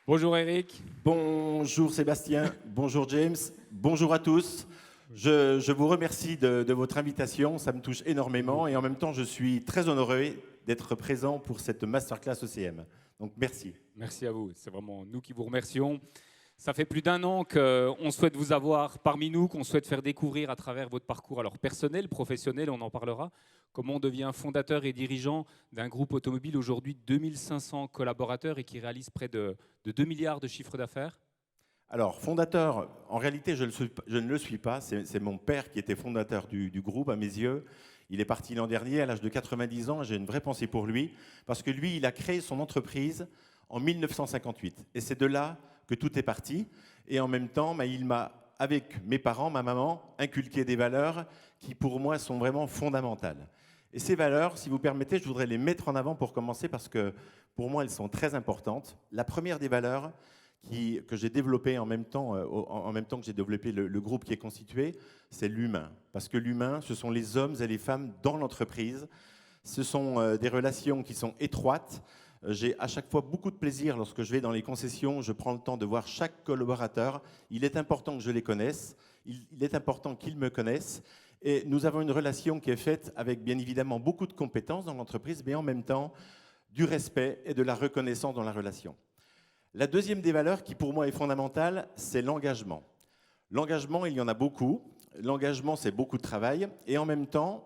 Bonjour Eric. Bonjour Sébastien, bonjour James, bonjour à tous. Je vous remercie de votre invitation, ça me touche énormément et en même temps je suis très honoré d'être présent pour cette masterclass OCM. Donc merci. Merci à vous, c'est vraiment nous qui vous remercions. Ça fait plus d'un an qu'on souhaite vous avoir parmi nous, qu'on souhaite faire découvrir à travers votre parcours, alors personnel, professionnel, on en parlera, comment on devient fondateur et dirigeant d'un groupe automobile aujourd'hui 2500 collaborateurs et qui réalise près de 2 milliards de chiffre d'affaires. Alors fondateur, en réalité je ne le suis pas, c'est mon père qui était fondateur du groupe à mes yeux. Il est parti l'an dernier à l'âge de 90 ans, j'ai une vraie pensée pour lui, parce que lui il a créé son entreprise en 1958 et c'est de là que tout est parti. Et en même temps, il m'a, avec mes parents, ma maman, inculqué des valeurs qui, pour moi, sont vraiment fondamentales. Et ces valeurs, si vous permettez, je voudrais les mettre en avant pour commencer parce que, pour moi, elles sont très importantes. La première des valeurs que j'ai développée en même temps que j'ai développé le groupe qui est constitué, c'est l'humain. Parce que l'humain, ce sont les hommes et les femmes dans l'entreprise. Ce sont des relations qui sont étroites. J'ai à chaque fois beaucoup de plaisir lorsque je vais dans les concessions, je prends le temps de voir chaque collaborateur. Il est important que je les connaisse, il est important qu'ils me connaissent. Et nous avons une relation qui est faite avec bien évidemment beaucoup de compétences dans l'entreprise, mais en même temps du respect et de la reconnaissance dans la relation. La deuxième des valeurs qui pour moi est fondamentale, c'est l'engagement. L'engagement, il y en a beaucoup. L'engagement, c'est beaucoup de travail. Et en même temps,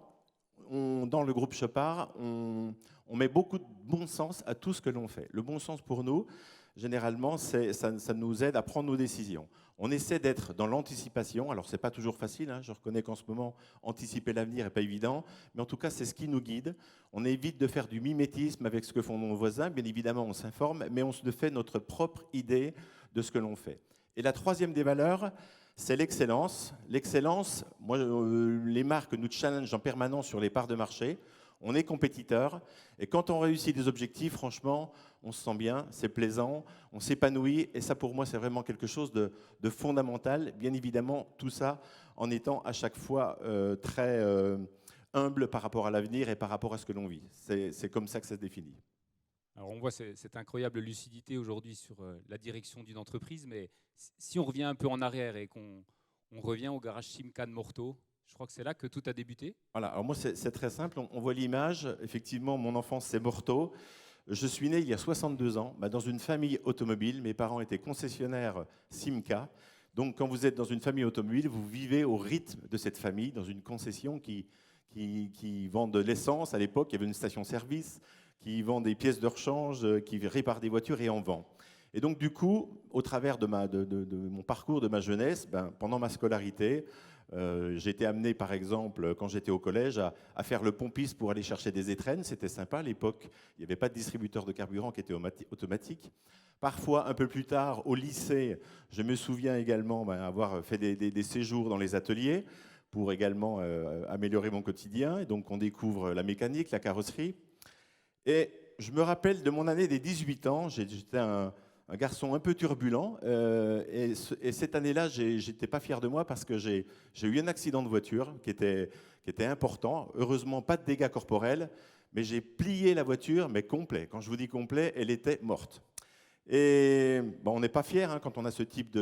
dans le groupe Chopard, on met beaucoup de bon sens à tout ce que l'on fait. Le bon sens pour nous, généralement, ça nous aide à prendre nos décisions. On essaie d'être dans l'anticipation. Alors, ce n'est pas toujours facile. Hein. Je reconnais qu'en ce moment, anticiper l'avenir n'est pas évident. Mais en tout cas, c'est ce qui nous guide. On évite de faire du mimétisme avec ce que font nos voisins. Bien évidemment, on s'informe, mais on se fait notre propre idée de ce que l'on fait. Et la troisième des valeurs, c'est l'excellence. L'excellence, moi, les marques nous challengent en permanence sur les parts de marché. On est compétiteur et quand on réussit des objectifs, franchement, on se sent bien, c'est plaisant, on s'épanouit et ça pour moi c'est vraiment quelque chose de fondamental. Bien évidemment, tout ça en étant à chaque fois très humble par rapport à l'avenir et par rapport à ce que l'on vit. C'est comme ça que ça se définit. Alors on voit cette incroyable lucidité aujourd'hui sur la direction d'une entreprise, mais si on revient un peu en arrière et qu'on revient au garage Simca de Morteau, je crois que c'est là que tout a débuté. Voilà, alors moi c'est très simple, on voit l'image, effectivement mon enfance c'est Morteau. Je suis né il y a 62 ans dans une famille automobile, mes parents étaient concessionnaires Simca. Donc quand vous êtes dans une famille automobile, vous vivez au rythme de cette famille, dans une concession qui vend de l'essence à l'époque, il y avait une station-service, qui vend des pièces de rechange, qui répare des voitures et en vend. Et donc du coup, au travers de mon parcours, de ma jeunesse, pendant ma scolarité, j'ai été amené, par exemple, quand j'étais au collège, à faire le pompiste pour aller chercher des étrennes. C'était sympa à l'époque. Il n'y avait pas de distributeur de carburant qui était automatique. Parfois, un peu plus tard, au lycée, je me souviens également avoir fait des séjours dans les ateliers pour également améliorer mon quotidien. Et donc, on découvre la mécanique, la carrosserie. Et je me rappelle de mon année des 18 ans. J'étais un garçon un peu turbulent. Et cette année-là, j'étais pas fier de moi parce que j'ai eu un accident de voiture qui était important. Heureusement, pas de dégâts corporels, mais j'ai plié la voiture, mais complet. Quand je vous dis complet, elle était morte. Et on n'est pas fier quand on a ce type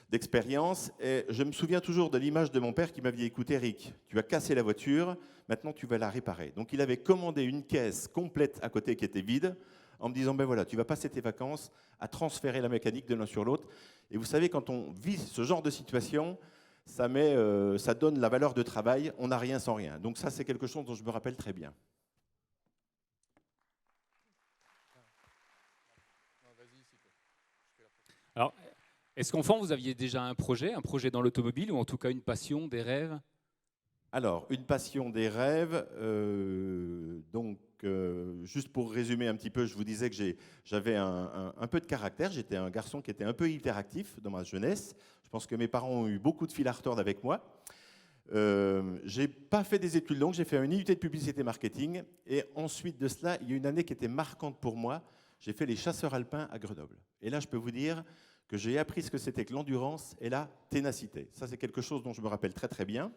d'expérience. Et je me souviens toujours de l'image de mon père qui m'avait dit « Écoute Eric, tu as cassé la voiture, maintenant tu vas la réparer ». Donc il avait commandé une caisse complète à côté qui était vide, en me disant, voilà, tu vas passer tes vacances à transférer la mécanique de l'un sur l'autre. Et vous savez, quand on vit ce genre de situation, ça donne la valeur de travail, on n'a rien sans rien. Donc ça, c'est quelque chose dont je me rappelle très bien. Alors, est-ce qu'enfant, vous aviez déjà un projet dans l'automobile, ou en tout cas une passion, des rêves? Alors, une passion, des rêves. Juste pour résumer un petit peu, je vous disais que j'avais un peu de caractère. J'étais un garçon qui était un peu hyperactif dans ma jeunesse. Je pense que mes parents ont eu beaucoup de fil à retordre avec moi. J'ai pas fait des études longues, j'ai fait une IUT de publicité marketing. Et ensuite de cela, il y a une année qui était marquante pour moi. J'ai fait les chasseurs alpins à Grenoble. Et là, je peux vous dire que j'ai appris ce que c'était que l'endurance et la ténacité. Ça, c'est quelque chose dont je me rappelle très très bien.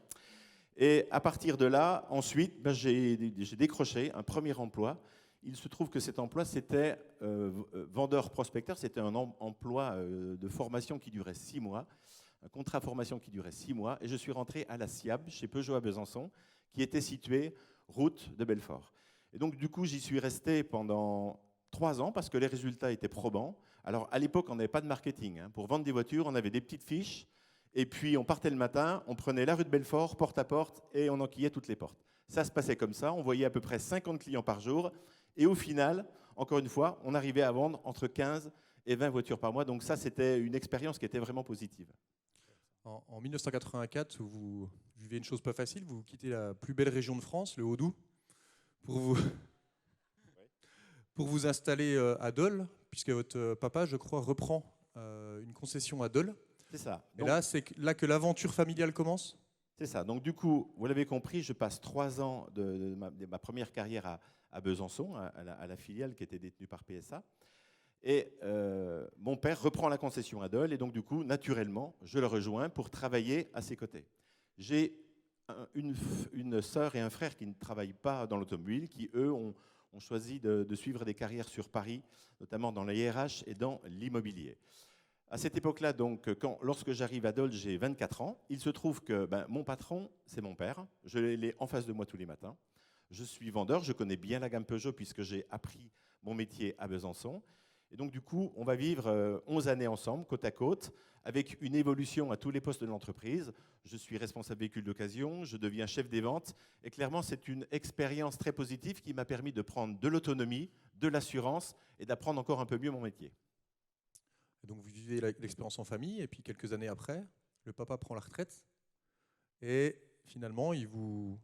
Et à partir de là, ensuite, j'ai décroché un premier emploi Il se trouve que cet emploi, c'était vendeur-prospecteur, c'était un emploi de formation qui durait 6 mois, un contrat de formation qui durait 6 mois, et je suis rentré à la SIAB, chez Peugeot à Besançon, qui était située route de Belfort. Et donc, du coup, j'y suis resté pendant 3 ans parce que les résultats étaient probants. Alors, à l'époque, on n'avait pas de marketing. Hein. Pour vendre des voitures, on avait des petites fiches, et puis on partait le matin, on prenait la rue de Belfort, porte à porte, et on enquillait toutes les portes. Ça se passait comme ça, on voyait à peu près 50 clients par jour, et au final, encore une fois, on arrivait à vendre entre 15 et 20 voitures par mois. Donc ça, c'était une expérience qui était vraiment positive. En 1984, vous vivez une chose pas facile, vous quittez la plus belle région de France, le Haut-Doubs, pour vous installer à Dole, puisque votre papa, je crois, reprend une concession à Dole. C'est ça. Et là, c'est là que l'aventure familiale commence ? C'est ça. Donc du coup, vous l'avez compris, je passe 3 ans de ma première carrière à Besançon, à la filiale qui était détenue par PSA. Et mon père reprend la concession à Dole, et donc du coup, naturellement, je le rejoins pour travailler à ses côtés. J'ai une sœur et un frère qui ne travaillent pas dans l'automobile, qui eux ont choisi de suivre des carrières sur Paris, notamment dans les RH et dans l'immobilier. À cette époque-là, donc, lorsque j'arrive à Dole, j'ai 24 ans. Il se trouve que mon patron, c'est mon père. Je l'ai en face de moi tous les matins. Je suis vendeur, je connais bien la gamme Peugeot puisque j'ai appris mon métier à Besançon. Et donc, du coup, on va vivre 11 années ensemble, côte à côte, avec une évolution à tous les postes de l'entreprise. Je suis responsable véhicule d'occasion, je deviens chef des ventes. Et clairement, c'est une expérience très positive qui m'a permis de prendre de l'autonomie, de l'assurance et d'apprendre encore un peu mieux mon métier. Donc vous vivez l'expérience en famille, et puis quelques années après, le papa prend la retraite, et finalement, il vous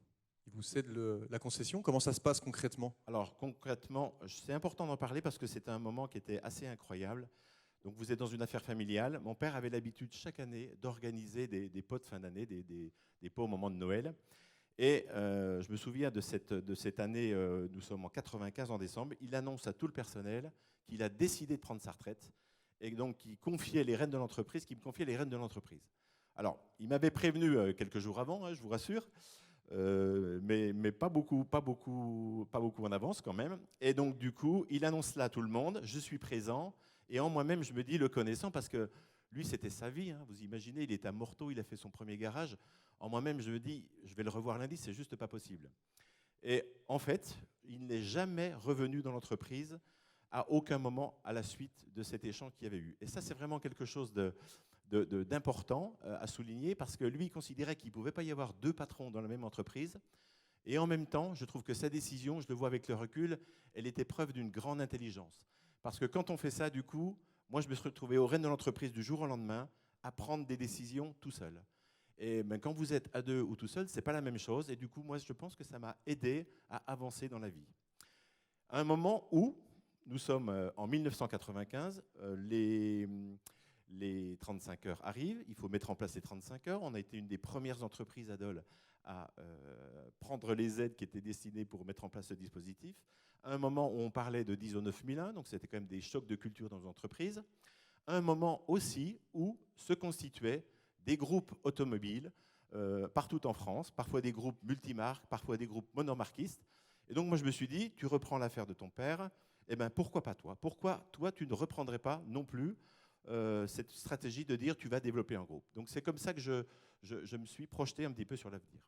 cède la concession. Comment ça se passe concrètement ? Alors concrètement, c'est important d'en parler parce que c'était un moment qui était assez incroyable. Donc vous êtes dans une affaire familiale. Mon père avait l'habitude chaque année d'organiser des pots de fin d'année, des pots au moment de Noël. Et je me souviens de cette année, nous sommes en 95 en décembre, il annonce à tout le personnel qu'il a décidé de prendre sa retraite et donc il confiait les rênes de l'entreprise, qu'il me confiait les rênes de l'entreprise. Alors, il m'avait prévenu quelques jours avant, hein, je vous rassure, mais pas beaucoup en avance quand même. Et donc du coup, il annonce cela à tout le monde, je suis présent, et en moi-même, je me dis, le connaissant, parce que lui, c'était sa vie, hein, vous imaginez, il est à Morteau, il a fait son premier garage. En moi-même, je me dis, je vais le revoir lundi, c'est juste pas possible. Et en fait, il n'est jamais revenu dans l'entreprise à aucun moment à la suite de cet échange qu'il y avait eu. Et ça, c'est vraiment quelque chose d'important à souligner, parce que lui, il considérait qu'il ne pouvait pas y avoir 2 patrons dans la même entreprise. Et en même temps, je trouve que sa décision, je le vois avec le recul, elle était preuve d'une grande intelligence. Parce que quand on fait ça, du coup, moi, je me suis retrouvé aux rênes de l'entreprise du jour au lendemain à prendre des décisions tout seul. Et quand vous êtes à 2 ou tout seul, ce n'est pas la même chose. Et du coup, moi, je pense que ça m'a aidé à avancer dans la vie. À un moment où, nous sommes en 1995, les 35 heures arrivent, il faut mettre en place les 35 heures. On a été une des premières entreprises à Dole à prendre les aides qui étaient destinées pour mettre en place ce dispositif. À un moment où on parlait de 10 au 9001, donc c'était quand même des chocs de culture dans les entreprises. À un moment aussi où se constituaient des groupes automobiles partout en France, parfois des groupes multimarques, parfois des groupes monomarquistes. Et donc moi je me suis dit, tu reprends l'affaire de ton père, eh bien pourquoi pas toi ? Pourquoi toi tu ne reprendrais pas non plus cette stratégie de dire tu vas développer un groupe ? Donc c'est comme ça que je me suis projeté un petit peu sur l'avenir.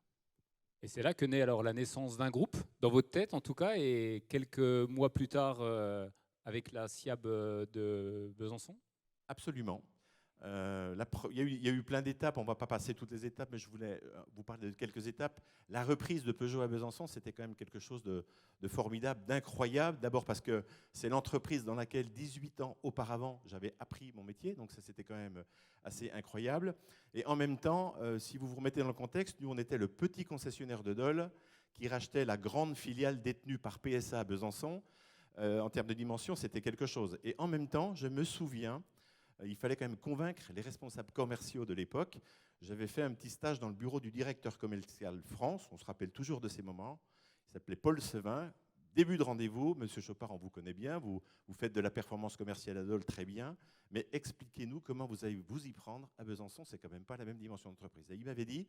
Et c'est là que naît alors la naissance d'un groupe, dans votre tête en tout cas, et quelques mois plus tard avec la SIAB de Besançon ? Absolument. Il y a eu plein d'étapes, on ne va pas passer toutes les étapes, mais je voulais vous parler de quelques étapes. La reprise de Peugeot à Besançon, c'était quand même quelque chose de formidable, d'incroyable. D'abord parce que c'est l'entreprise dans laquelle 18 ans auparavant, j'avais appris mon métier, donc ça c'était quand même assez incroyable. Et en même temps, si vous vous remettez dans le contexte, nous on était le petit concessionnaire de Dole qui rachetait la grande filiale détenue par PSA à Besançon. En termes de dimension, c'était quelque chose. Et en même temps, je me souviens, il fallait quand même convaincre les responsables commerciaux de l'époque. J'avais fait un petit stage dans le bureau du directeur commercial France, on se rappelle toujours de ces moments. Il s'appelait Paul Sevin. Début de rendez-vous, Monsieur Chopard, on vous connaît bien, vous faites de la performance commerciale à Dole très bien, mais expliquez-nous comment vous allez vous y prendre à Besançon, c'est quand même pas la même dimension d'entreprise. Et il m'avait dit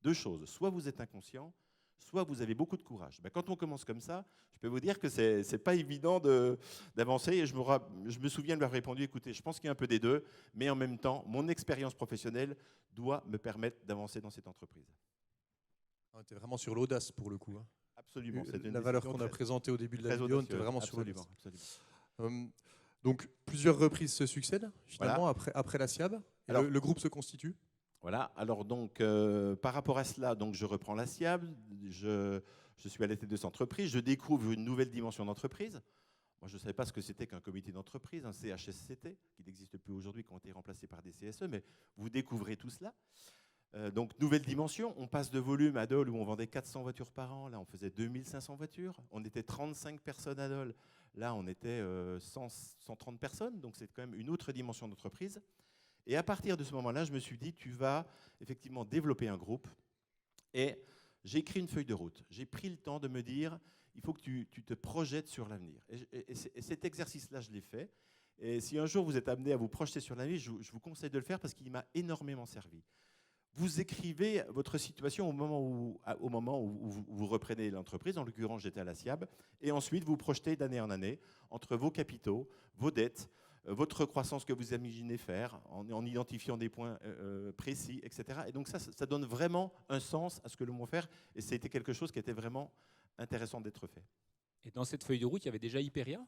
2 choses, soit vous êtes inconscient, soit vous avez beaucoup de courage. Ben, quand on commence comme ça, je peux vous dire que ce n'est pas évident d'avancer. Et je me souviens de leur répondu, écoutez, je pense qu'il y a un peu des deux, mais en même temps, mon expérience professionnelle doit me permettre d'avancer dans cette entreprise. On était vraiment sur l'audace pour le coup. Hein. Absolument. La valeur qu'on a présentée au début de la vidéo, on était vraiment sur l'audace. Donc, plusieurs reprises se succèdent, finalement, après la SIAB. Alors, le groupe se constitue. Voilà. Alors, donc, par rapport à cela, donc, je reprends la SIAB. Je suis à la tête de cette entreprise. Je découvre une nouvelle dimension d'entreprise. Moi, je ne savais pas ce que c'était qu'un comité d'entreprise, un CHSCT, qui n'existe plus aujourd'hui, qui ont été remplacés par des CSE, mais vous découvrez tout cela. Donc, nouvelle dimension, on passe de volume à Dole où on vendait 400 voitures par an. Là, on faisait 2500 voitures. On était 35 personnes à Dole. Là, on était 130 personnes. Donc, c'est quand même une autre dimension d'entreprise. Et à partir de ce moment-là, je me suis dit, tu vas effectivement développer un groupe. Et j'ai écrit une feuille de route. J'ai pris le temps de me dire, il faut que tu te projettes sur l'avenir. Et cet exercice-là, je l'ai fait. Et si un jour vous êtes amené à vous projeter sur l'avenir, je vous conseille de le faire parce qu'il m'a énormément servi. Vous écrivez votre situation au moment où vous reprenez l'entreprise. En l'occurrence, j'étais à la SIAB. Et ensuite, vous projetez d'année en année entre vos capitaux, vos dettes, votre croissance que vous imaginez faire, en identifiant des points précis, etc. Et donc ça donne vraiment un sens à ce que l'on va faire. Et c'était quelque chose qui était vraiment intéressant d'être fait. Et dans cette feuille de route, il y avait déjà Hyperia ?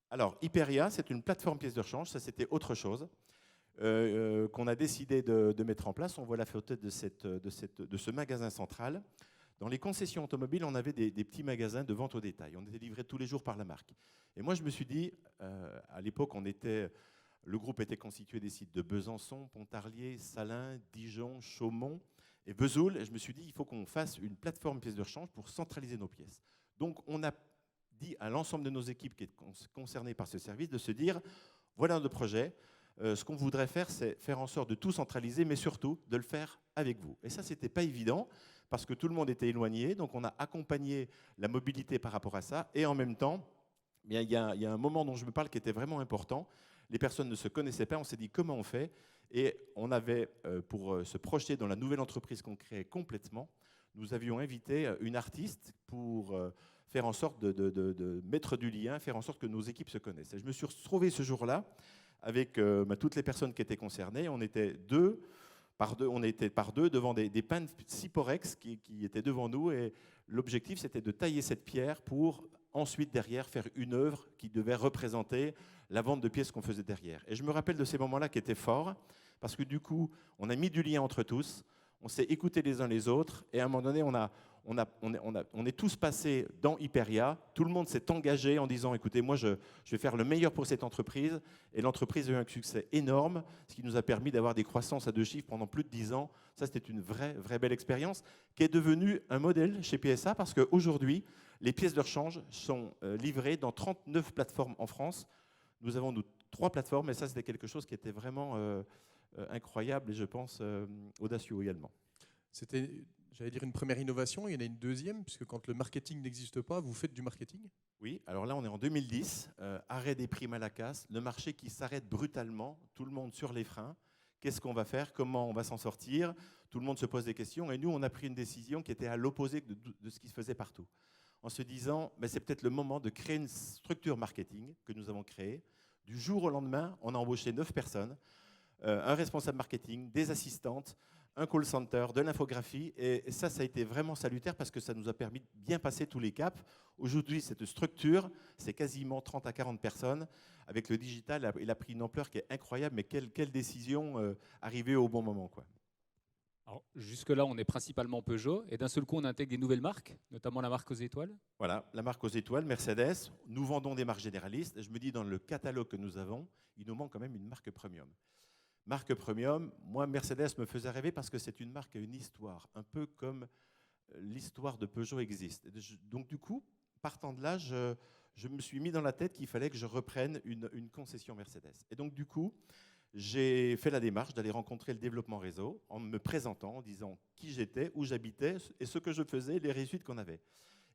Alors, Hyperia, c'est une plateforme pièces de rechange. Ça, c'était autre chose. Qu'on a décidé de mettre en place. On voit la photo de ce magasin central. Dans les concessions automobiles, on avait des petits magasins de vente au détail. On était livrés tous les jours par la marque. Et moi, je me suis dit, à l'époque, le groupe était constitué des sites de Besançon, Pontarlier, Salins, Dijon, Chaumont et Vesoul. Et je me suis dit, il faut qu'on fasse une plateforme pièces de rechange pour centraliser nos pièces. Donc, on a dit à l'ensemble de nos équipes qui étaient concernées par ce service de se dire, voilà notre projet. Ce qu'on voudrait faire, c'est faire en sorte de tout centraliser, mais surtout de le faire avec vous. Et ça, ce n'était pas évident, parce que tout le monde était éloigné. Donc, on a accompagné la mobilité par rapport à ça. Et en même temps, il y a un moment dont je me parle qui était vraiment important. Les personnes ne se connaissaient pas. On s'est dit comment on fait. Et on avait, pour se projeter dans la nouvelle entreprise qu'on créait complètement, nous avions invité une artiste pour faire en sorte de mettre du lien, faire en sorte que nos équipes se connaissent. Et je me suis retrouvé ce jour-là avec toutes les personnes qui étaient concernées. On était par deux devant des pins de Cyporex qui étaient devant nous. Et l'objectif, c'était de tailler cette pierre pour ensuite, derrière, faire une œuvre qui devait représenter la vente de pièces qu'on faisait derrière. Et je me rappelle de ces moments-là qui étaient forts, parce que du coup, on a mis du lien entre tous, on s'est écoutés les uns les autres, et à un moment donné, on est tous passés dans Hyperia. Tout le monde s'est engagé en disant, écoutez, moi, je vais faire le meilleur pour cette entreprise. Et l'entreprise a eu un succès énorme, ce qui nous a permis d'avoir des croissances à 2 chiffres pendant plus de 10 ans. Ça, c'était une vraie belle expérience qui est devenue un modèle chez PSA parce qu'aujourd'hui, les pièces de rechange sont livrées dans 39 plateformes en France. Nous avons 3 plateformes et ça, c'était quelque chose qui était vraiment incroyable et je pense audacieux également. C'était, j'allais dire, une première innovation. Il y en a une deuxième, puisque quand le marketing n'existe pas, vous faites du marketing ? Oui, alors là, on est en 2010. Arrêt des primes à la casse, le marché qui s'arrête brutalement, tout le monde sur les freins. Qu'est-ce qu'on va faire ? Comment on va s'en sortir ? Tout le monde se pose des questions. Et nous, on a pris une décision qui était à l'opposé de ce qui se faisait partout. En se disant, c'est peut-être le moment de créer une structure marketing que nous avons créée. Du jour au lendemain, on a embauché 9 personnes, un responsable marketing, des assistantes, un call center, de l'infographie. Et ça a été vraiment salutaire parce que ça nous a permis de bien passer tous les caps. Aujourd'hui, cette structure, c'est quasiment 30 à 40 personnes. Avec le digital, il a pris une ampleur qui est incroyable. Mais quelle décision arrivée au bon moment, quoi. Alors, jusque-là, on est principalement Peugeot. Et d'un seul coup, on intègre des nouvelles marques, notamment la marque aux étoiles. Voilà, la marque aux étoiles, Mercedes. Nous vendons des marques généralistes. Et je me dis, dans le catalogue que nous avons, il nous manque quand même une marque premium. Marque premium, moi, Mercedes me faisait rêver parce que c'est une marque à une histoire, un peu comme l'histoire de Peugeot existe. Donc du coup, partant de là, je me suis mis dans la tête qu'il fallait que je reprenne une concession Mercedes. Et donc du coup, j'ai fait la démarche d'aller rencontrer le développement réseau en me présentant, en disant qui j'étais, où j'habitais et ce que je faisais, les réussites qu'on avait.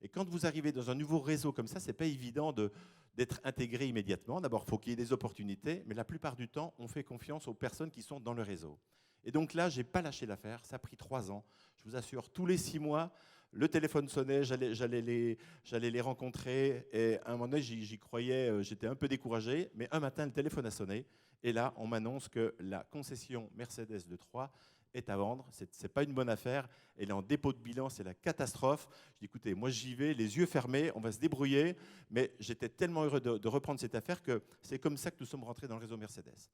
Et quand vous arrivez dans un nouveau réseau comme ça, ce n'est pas évident d'être intégré immédiatement. D'abord, il faut qu'il y ait des opportunités, mais la plupart du temps, on fait confiance aux personnes qui sont dans le réseau. Et donc là, je n'ai pas lâché l'affaire, ça a pris 3 ans. Je vous assure, tous les 6 mois, Le téléphone sonnait, j'allais les rencontrer. Et à un moment donné, j'y croyais, j'étais un peu découragé. Mais un matin, le téléphone a sonné. Et là, on m'annonce que la concession Mercedes de Troyes est à vendre. Ce n'est pas une bonne affaire. Elle est en dépôt de bilan, c'est la catastrophe. Je dis, écoutez, moi j'y vais, les yeux fermés, on va se débrouiller. Mais j'étais tellement heureux de reprendre cette affaire que c'est comme ça que nous sommes rentrés dans le réseau Mercedes.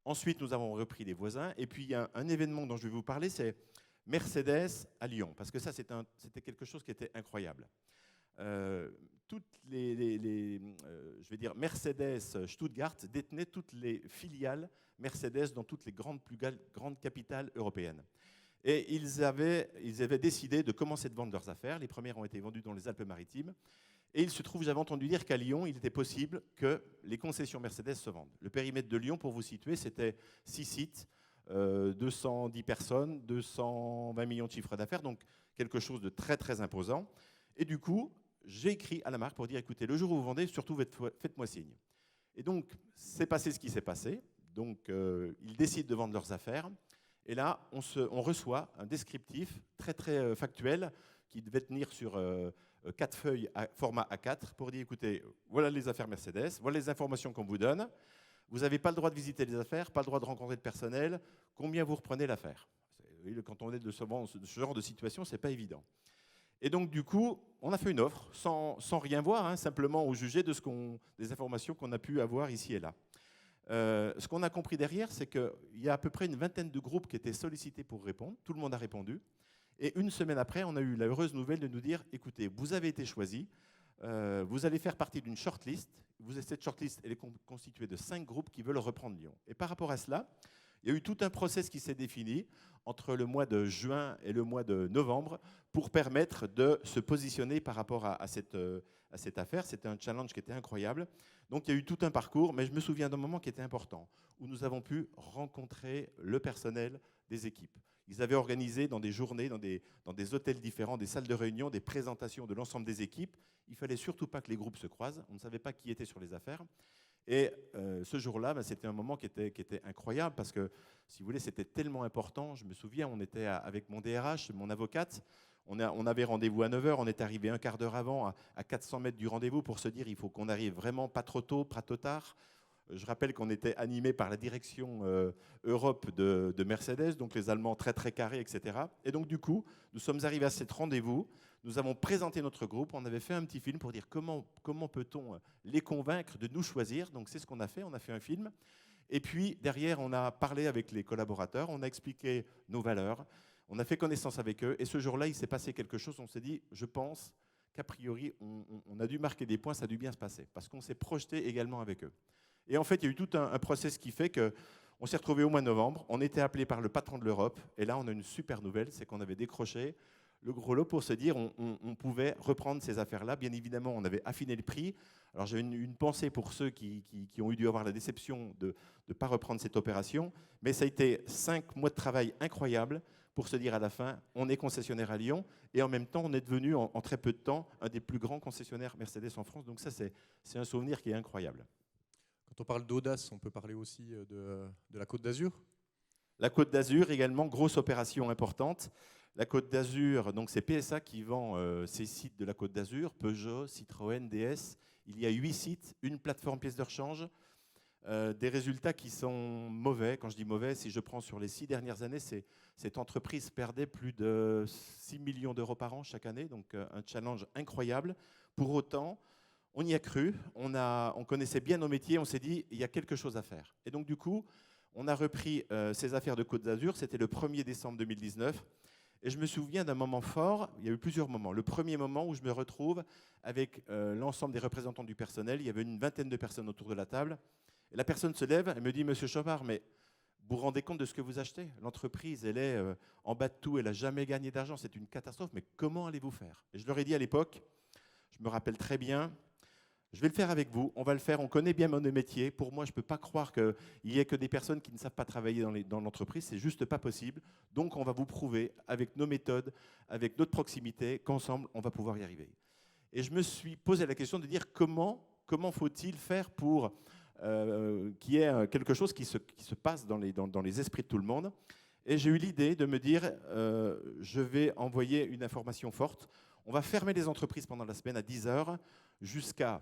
Ensuite, nous avons repris les voisins. Et puis, il y a un événement dont je vais vous parler, c'est Mercedes à Lyon. Parce que ça, c'était quelque chose qui était incroyable. Toutes je vais dire, Mercedes Stuttgart détenait toutes les filiales Mercedes dans toutes les plus grandes capitales européennes. Et ils avaient décidé de commencer de vendre leurs affaires. Les premières ont été vendues dans les Alpes-Maritimes. Et il se trouve, j'avais entendu dire qu'à Lyon, il était possible que les concessions Mercedes se vendent. Le périmètre de Lyon, pour vous situer, c'était 6 sites, 210 personnes, 220 millions de chiffres d'affaires, donc quelque chose de très très imposant. Et du coup, j'ai écrit à la marque pour dire, écoutez, le jour où vous vendez, surtout faites-moi signe. Et donc, c'est passé ce qui s'est passé. Donc, ils décident de vendre leurs affaires. Et là, on reçoit un descriptif très très factuel qui devait tenir sur 4 feuilles format A4 pour dire, écoutez, voilà les affaires Mercedes, voilà les informations qu'on vous donne. Vous n'avez pas le droit de visiter les affaires, pas le droit de rencontrer de personnel. Combien vous reprenez l'affaire? Quand on est de ce genre de situation, ce n'est pas évident. Et donc, du coup, on a fait une offre sans rien voir, hein, simplement au jugé des informations qu'on a pu avoir ici et là. Ce qu'on a compris derrière, c'est qu'il y a à peu près une vingtaine de groupes qui étaient sollicités pour répondre. Tout le monde a répondu. Et une semaine après, on a eu la heureuse nouvelle de nous dire, écoutez, vous avez été choisi, vous allez faire partie d'une shortlist. Cette shortlist, elle est constituée de 5 groupes qui veulent reprendre Lyon. Et par rapport à cela, il y a eu tout un process qui s'est défini entre le mois de juin et le mois de novembre pour permettre de se positionner par rapport à cette affaire. C'était un challenge qui était incroyable. Donc il y a eu tout un parcours, mais je me souviens d'un moment qui était important, où nous avons pu rencontrer le personnel des équipes. Ils avaient organisé dans des journées, dans des hôtels différents, des salles de réunion, des présentations de l'ensemble des équipes. Il ne fallait surtout pas que les groupes se croisent. On ne savait pas qui était sur les affaires. Et ce jour-là, c'était un moment qui était incroyable parce que, si vous voulez, c'était tellement important. Je me souviens, on était avec mon DRH, mon avocate. On avait rendez-vous à 9h. On est arrivé un quart d'heure avant, à 400 mètres du rendez-vous, pour se dire il faut qu'on arrive vraiment pas trop tôt, pas trop tard. Je rappelle qu'on était animé par la direction Europe de Mercedes, donc les Allemands très très carrés, etc. Et donc du coup, nous sommes arrivés à cet rendez-vous, nous avons présenté notre groupe, on avait fait un petit film pour dire comment peut-on les convaincre de nous choisir. Donc c'est ce qu'on a fait un film. Et puis derrière, on a parlé avec les collaborateurs, on a expliqué nos valeurs, on a fait connaissance avec eux. Et ce jour-là, il s'est passé quelque chose, on s'est dit, je pense qu'a priori, on a dû marquer des points, ça a dû bien se passer, parce qu'on s'est projeté également avec eux. Et en fait, il y a eu tout un process qui fait qu'on s'est retrouvés au mois de novembre. On était appelé par le patron de l'Europe. Et là, on a une super nouvelle, c'est qu'on avait décroché le gros lot pour se dire on pouvait reprendre ces affaires-là. Bien évidemment, on avait affiné le prix. Alors j'avais une pensée pour ceux qui ont dû avoir la déception de ne pas reprendre cette opération. Mais ça a été 5 mois de travail incroyables pour se dire à la fin, on est concessionnaire à Lyon. Et en même temps, on est devenu en très peu de temps un des plus grands concessionnaires Mercedes en France. Donc ça, c'est un souvenir qui est incroyable. Quand on parle d'audace, on peut parler aussi de la Côte d'Azur. La Côte d'Azur, également, grosse opération importante. La Côte d'Azur, donc c'est PSA qui vend ces sites de la Côte d'Azur, Peugeot, Citroën, DS. Il y a 8 sites, une plateforme pièces de rechange. Des résultats qui sont mauvais. Quand je dis mauvais, si je prends sur les 6 dernières années, cette entreprise perdait plus de 6 millions d'euros par an chaque année, donc un challenge incroyable. Pour autant, on y a cru, on connaissait bien nos métiers, on s'est dit, il y a quelque chose à faire. Et donc du coup, on a repris ces affaires de Côte d'Azur, c'était le 1er décembre 2019. Et je me souviens d'un moment fort, il y a eu plusieurs moments. Le premier moment où je me retrouve avec l'ensemble des représentants du personnel, il y avait une vingtaine de personnes autour de la table. Et la personne se lève, elle me dit, Monsieur Chomard, mais vous vous rendez compte de ce que vous achetez? L'entreprise, elle est en bas de tout, elle n'a jamais gagné d'argent, c'est une catastrophe, mais comment allez-vous faire? Et je leur ai dit à l'époque, je me rappelle très bien, je vais le faire avec vous, on va le faire, on connaît bien mon métier. Pour moi, je ne peux pas croire qu'il n'y ait que des personnes qui ne savent pas travailler dans l'entreprise, c'est juste pas possible. Donc on va vous prouver, avec nos méthodes, avec notre proximité, qu'ensemble, on va pouvoir y arriver. Et je me suis posé la question de dire comment faut-il faire pour qu'il y ait quelque chose qui se passe dans les esprits de tout le monde. Et j'ai eu l'idée de me dire, je vais envoyer une information forte. On va fermer les entreprises pendant la semaine à 10 h jusqu'à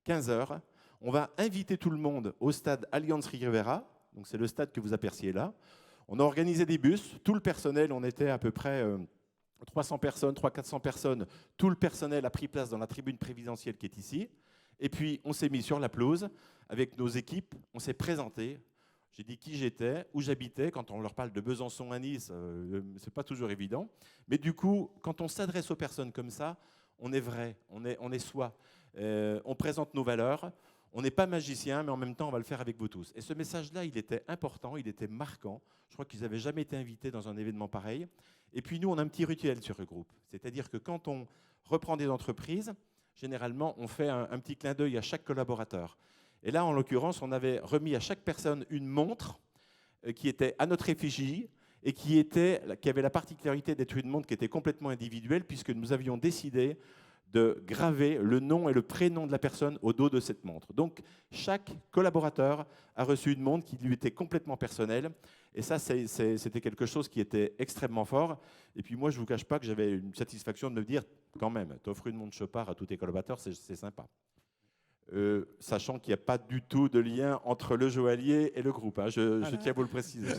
15 h. On va inviter tout le monde au stade Allianz Riviera. Donc c'est le stade que vous aperciez là. On a organisé des bus. Tout le personnel, on était à peu près 300 personnes, 300-400 personnes. Tout le personnel a pris place dans la tribune présidentielle qui est ici. Et puis on s'est mis sur la pelouse avec nos équipes. On s'est présenté. J'ai dit qui j'étais, où j'habitais. Quand on leur parle de Besançon à Nice, c'est pas toujours évident. Mais du coup, quand on s'adresse aux personnes comme ça, on est vrai, on est soi. On présente nos valeurs. On n'est pas magicien, mais en même temps, on va le faire avec vous tous. Et ce message-là, il était important, il était marquant. Je crois qu'ils n'avaient jamais été invités dans un événement pareil. Et puis nous, on a un petit rituel sur le groupe. C'est-à-dire que quand on reprend des entreprises, généralement, on fait un petit clin d'œil à chaque collaborateur. Et là, en l'occurrence, on avait remis à chaque personne une montre qui était à notre effigie et qui avait la particularité d'être une montre qui était complètement individuelle puisque nous avions décidé de graver le nom et le prénom de la personne au dos de cette montre. Donc, chaque collaborateur a reçu une montre qui lui était complètement personnelle. Et ça, c'était quelque chose qui était extrêmement fort. Et puis moi, je ne vous cache pas que j'avais une satisfaction de me dire, quand même, t'offres une montre Chopard à tous tes collaborateurs, c'est sympa. Sachant qu'il n'y a pas du tout de lien entre le joaillier et le groupe. Hein. Je tiens à vous le préciser.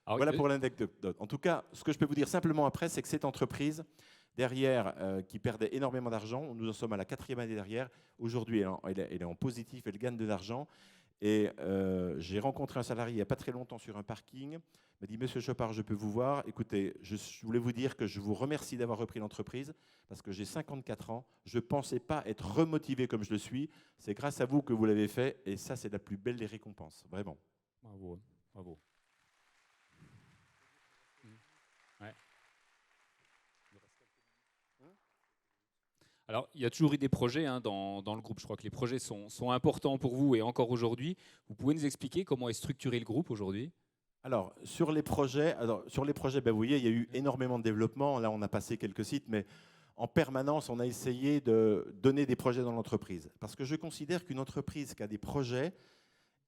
Voilà pour l'anecdote. En tout cas, ce que je peux vous dire simplement après, c'est que cette entreprise, derrière, qui perdait énormément d'argent, nous en sommes à la 4e année derrière. Aujourd'hui, elle est en positif, elle gagne de l'argent. Et j'ai rencontré un salarié il n'y a pas très longtemps sur un parking. Il m'a dit, Monsieur Chopard, je peux vous voir. Écoutez, je voulais vous dire que je vous remercie d'avoir repris l'entreprise parce que j'ai 54 ans. Je ne pensais pas être remotivé comme je le suis. C'est grâce à vous que vous l'avez fait. Et ça, c'est la plus belle des récompenses. Vraiment. Bravo. Bravo. Ouais. Alors, il y a toujours eu des projets dans le groupe. Je crois que les projets sont importants pour vous et encore aujourd'hui. Vous pouvez nous expliquer comment est structuré le groupe aujourd'hui ? Alors, sur les projets, vous voyez, il y a eu énormément de développement. Là, on a passé quelques sites, mais en permanence, on a essayé de donner des projets dans l'entreprise. Parce que je considère qu'une entreprise qui a des projets,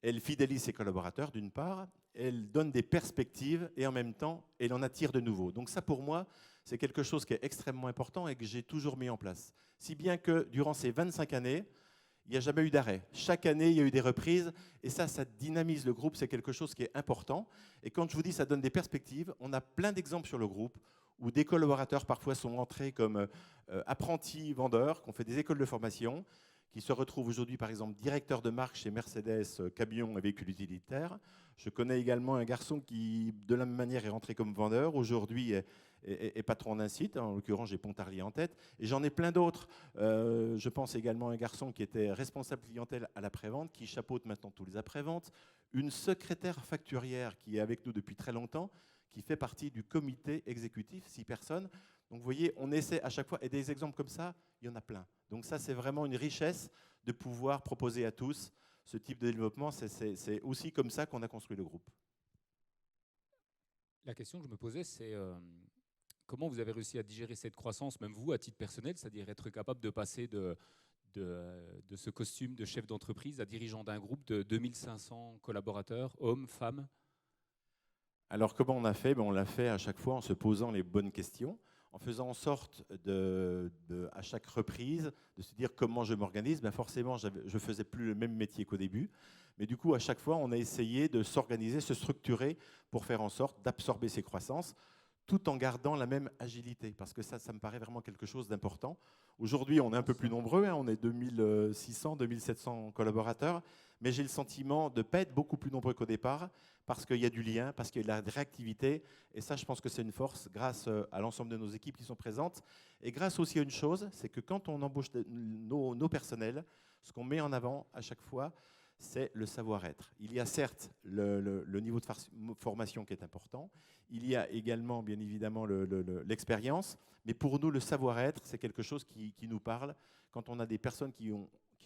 elle fidélise ses collaborateurs, d'une part, elle donne des perspectives et en même temps, elle en attire de nouveaux. Donc ça, pour moi, c'est quelque chose qui est extrêmement important et que j'ai toujours mis en place. Si bien que durant ces 25 années, il n'y a jamais eu d'arrêt. Chaque année, il y a eu des reprises. Et ça dynamise le groupe. C'est quelque chose qui est important. Et quand je vous dis ça donne des perspectives, on a plein d'exemples sur le groupe où des collaborateurs parfois sont entrés comme apprentis vendeurs, qui ont fait des écoles de formation, qui se retrouvent aujourd'hui, par exemple, directeur de marque chez Mercedes Camions et Véhicules Utilitaires. Je connais également un garçon qui, de la même manière, est rentré comme vendeur. Aujourd'hui, est patron d'un site, en l'occurrence j'ai Pontarlier en tête, et j'en ai plein d'autres. Je pense également à un garçon qui était responsable clientèle à l'après-vente, qui chapeaute maintenant tous les après-ventes, une secrétaire facturière qui est avec nous depuis très longtemps, qui fait partie du comité exécutif, 6 personnes. Donc vous voyez, on essaie à chaque fois, et des exemples comme ça, il y en a plein. Donc ça, c'est vraiment une richesse de pouvoir proposer à tous ce type de développement. C'est aussi comme ça qu'on a construit le groupe. La question que je me posais, c'est comment vous avez réussi à digérer cette croissance, même vous, à titre personnel, c'est-à-dire être capable de passer de ce costume de chef d'entreprise à dirigeant d'un groupe de 2500 collaborateurs, hommes, femmes ? Alors comment on a fait ? On l'a fait à chaque fois en se posant les bonnes questions, en faisant en sorte à chaque reprise de se dire comment je m'organise. Forcément, je ne faisais plus le même métier qu'au début. Mais du coup, à chaque fois, on a essayé de s'organiser, se structurer pour faire en sorte d'absorber ces croissances, tout en gardant la même agilité, parce que ça me paraît vraiment quelque chose d'important. Aujourd'hui, on est un peu plus nombreux, on est 2600, 2700 collaborateurs, mais j'ai le sentiment de ne pas être beaucoup plus nombreux qu'au départ, parce qu'il y a du lien, parce qu'il y a de la réactivité, et ça, je pense que c'est une force grâce à l'ensemble de nos équipes qui sont présentes, et grâce aussi à une chose, c'est que quand on embauche nos personnels, ce qu'on met en avant à chaque fois, c'est le savoir-être. Il y a certes le niveau de formation qui est important, il y a également bien évidemment l'expérience, mais pour nous le savoir-être, c'est quelque chose qui nous parle. Quand on a des personnes qui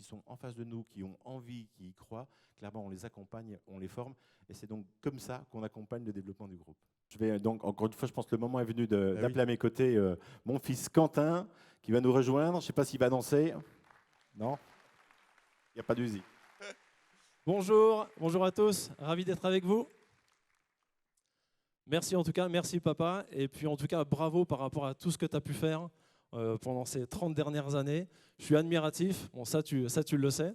sont en face de nous, qui ont envie, qui y croient, clairement on les accompagne, on les forme, et c'est donc comme ça qu'on accompagne le développement du groupe. Je vais donc, encore une fois, je pense que le moment est venu d'appeler à mes côtés mon fils Quentin, qui va nous rejoindre. Je ne sais pas s'il va danser. Non ? Il n'y a pas de musique. Bonjour à tous, ravi d'être avec vous. Merci en tout cas, merci papa. Et puis en tout cas, bravo par rapport à tout ce que tu as pu faire pendant ces 30 dernières années. Je suis admiratif, bon, ça tu le sais.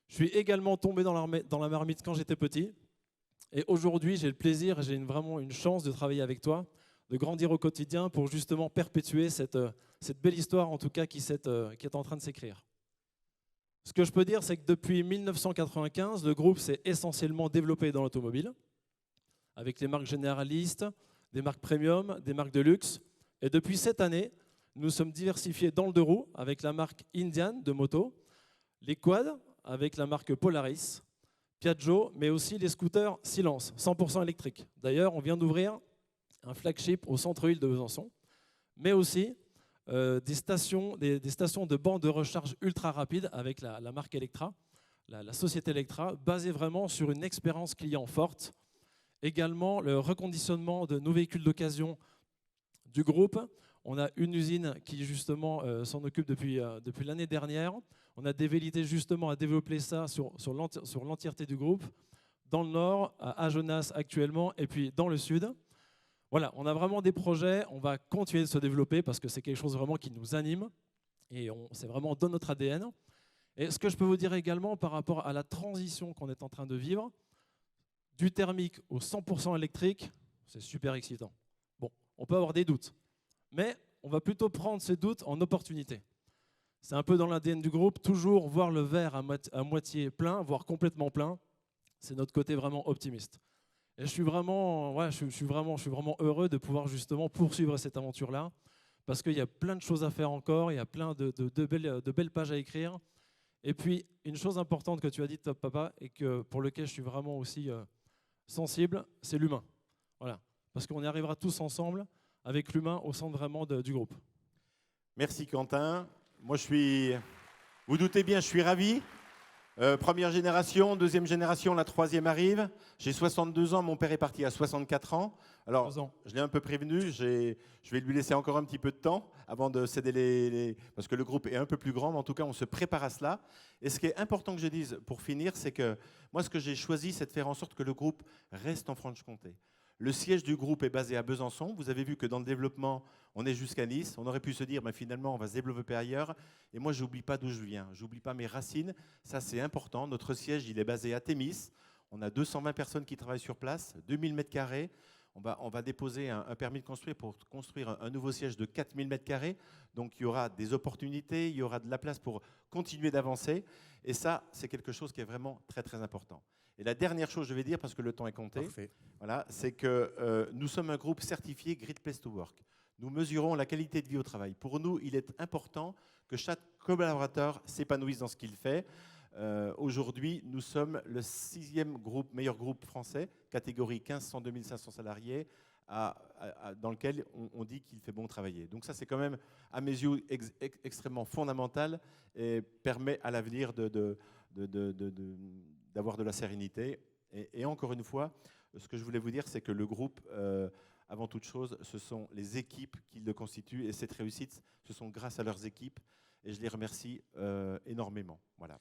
Je suis également tombé dans la marmite quand j'étais petit. Et aujourd'hui, j'ai le plaisir, j'ai vraiment une chance de travailler avec toi, de grandir au quotidien pour justement perpétuer cette belle histoire en tout cas qui est en train de s'écrire. Ce que je peux dire, c'est que depuis 1995, le groupe s'est essentiellement développé dans l'automobile, avec les marques généralistes, des marques premium, des marques de luxe. Et depuis cette année, nous sommes diversifiés dans le deux roues avec la marque Indian de moto, les quads avec la marque Polaris, Piaggio, mais aussi les scooters Silence, 100% électriques. D'ailleurs, on vient d'ouvrir un flagship au centre-ville de Besançon, mais aussi des stations de bandes de recharge ultra rapides avec la marque Electra, la société Electra, basée vraiment sur une expérience client forte. Également, le reconditionnement de nos véhicules d'occasion du groupe. On a une usine qui justement s'en occupe depuis l'année dernière. On a des velléités justement à développer ça sur l'entièreté du groupe, dans le nord, à Agenas actuellement, et puis dans le sud. Voilà, on a vraiment des projets, on va continuer de se développer parce que c'est quelque chose vraiment qui nous anime et c'est vraiment dans notre ADN. Et ce que je peux vous dire également par rapport à la transition qu'on est en train de vivre, du thermique au 100% électrique, c'est super excitant. Bon, on peut avoir des doutes, mais on va plutôt prendre ces doutes en opportunité. C'est un peu dans l'ADN du groupe, toujours voir le verre à moitié plein, voire complètement plein. C'est notre côté vraiment optimiste. Et je suis vraiment heureux de pouvoir justement poursuivre cette aventure-là, parce qu'il y a plein de choses à faire encore, il y a plein de belles pages à écrire. Et puis, une chose importante que tu as dit, Top Papa, et pour lequel je suis vraiment aussi sensible, c'est l'humain. Voilà. Parce qu'on y arrivera tous ensemble avec l'humain au centre vraiment du groupe. Merci Quentin. Moi, vous doutez bien, je suis ravi. Première génération, deuxième génération, la troisième arrive. J'ai 62 ans, mon père est parti à 64 ans. Alors, je l'ai un peu prévenu, je vais lui laisser encore un petit peu de temps avant de céder parce que le groupe est un peu plus grand, mais en tout cas, on se prépare à cela. Et ce qui est important que je dise pour finir, c'est que moi, ce que j'ai choisi, c'est de faire en sorte que le groupe reste en Franche-Comté. Le siège du groupe est basé à Besançon. Vous avez vu que dans le développement, on est jusqu'à Nice. On aurait pu se dire, finalement, on va se développer ailleurs. Et moi, je n'oublie pas d'où je viens. Je n'oublie pas mes racines. Ça, c'est important. Notre siège, il est basé à Thémis. On a 220 personnes qui travaillent sur place, 2000 m². On va déposer un permis de construire pour construire un nouveau siège de 4000 m². Donc, il y aura des opportunités, il y aura de la place pour continuer d'avancer. Et ça, c'est quelque chose qui est vraiment très, très important. Et la dernière chose, je vais dire, parce que le temps est compté, voilà, c'est que nous sommes un groupe certifié Great Place to Work. Nous mesurons la qualité de vie au travail. Pour nous, il est important que chaque collaborateur s'épanouisse dans ce qu'il fait. Aujourd'hui, nous sommes le 6e meilleur groupe français, catégorie 15-102 500 salariés, dans lequel on dit qu'il fait bon travailler. Donc ça, c'est quand même, à mes yeux, extrêmement fondamental et permet à l'avenir d'avoir de la sérénité. Et encore une fois, ce que je voulais vous dire, c'est que le groupe, avant toute chose, ce sont les équipes qui le constituent. Et cette réussite, ce sont grâce à leurs équipes. Et je les remercie énormément. Voilà.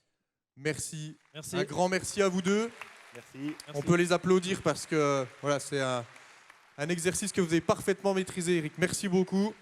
Merci. Un grand merci à vous deux. Merci. On peut les applaudir parce que voilà, c'est un exercice que vous avez parfaitement maîtrisé, Eric. Merci beaucoup.